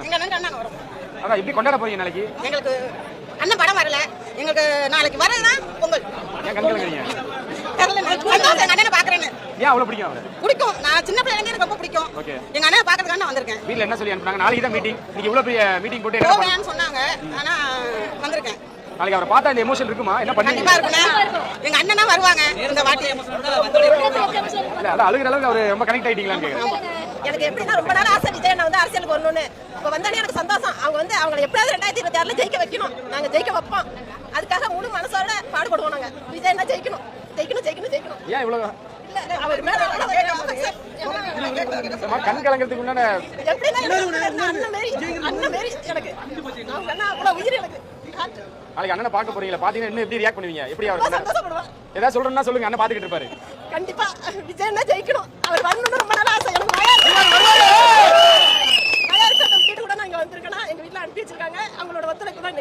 எங்க அண்ணன் வரும். அதான் எப்படி கொண்டாட போறீங்க நாளைக்கு? எங்களுக்கு அண்ணன் படம் வரல, எங்களுக்கு நாளைக்கு வரதுதான் பொங்கல். ஏன் கண் கலங்குறீங்க? சந்தோஷம், எங்க அண்ணனை பாக்குறேன்னு. ஏன் அவ்வளவு பிடிக்கும் அவரை? பிடிக்கும், நான் சின்ன பிள்ளைங்க எனக்கு ரொம்ப பிடிக்கும். எங்க அண்ணனை பாக்கிறதுக்காக நான் வந்திருக்கேன். வீட்ல என்ன சொல்லி அனுப்புனாங்க? நாளைக்கு தான் மீட்டிங். நீங்க இவ்வளவு பெரிய மீட்டிங் போட்டு என்ன போவேன்னு சொன்னாங்க, ஆனா வந்திருக்கேன். நாளைக்கு அவரை பார்த்தா இந்த எமோஷன் இருக்குமா? என்ன பண்ணுவீங்க? கண்டிப்பா இருக்குண்ணே, எங்க அண்ணனா வருவாங்க இந்த வாட்டி. இல்ல அத அழுகுற அளவுக்கு அவர் ரொம்ப கனெக்ட் ஆயிட்டீங்களான்னு கேக்குறேன். எனக்கு எப்படின்னா ரொம்ப நாள் ஆசை விஜய் வந்து அரசியலுக்கு வரணும்னு. இப்போ வந்தாலே எனக்கு சந்தோஷம். அவங்க வந்து அவங்களை எப்படியாவது 2026 ஜெயிக்க வைக்கணும். நாங்க ஜெயிக்க வைப்போம். அதுக்காக முழு மனசோட பாடுபடுவோம். நாங்க விஜய்னா ஜெயிக்கணும் ஜெயிக்கணும் ஜெயிக்கணும் ஜெயிக்கணும். ஏன் இவ்வளவு இல்ல அவர் மேல கண் கலங்கிறதுக்கு முன்னாடி எப்படின்னா அண்ணன் மாரி எனக்கு அவங்க அண்ணா அவ்வளவு உயிர் எனக்கு. நாளைக்கு அண்ணனை பார்க்க போறீங்களா? பாத்தீங்கன்னா இன்னும் எப்படி ரியாக்ட் பண்ணுவீங்க? எப்படி அவர் சந்தோஷப்படுவேன். ஏதாவது சொல்றேன்னா சொல்லுங்க, அண்ணன் பாத்துக்கிட்டு இருப்பாரு. கண்டிப்பா விஜய்னா ஜெயிக்கணும். அவர் வரணும்னு ரொம்ப நாள் ஆசை எனக்கு. வீட்டு கூட நான் இங்க வந்திருக்கேன்னா எங்க வீட்டுல அனுப்பி வச்சிருக்காங்க. அவங்களோட ஒத்துழைப்பு தான்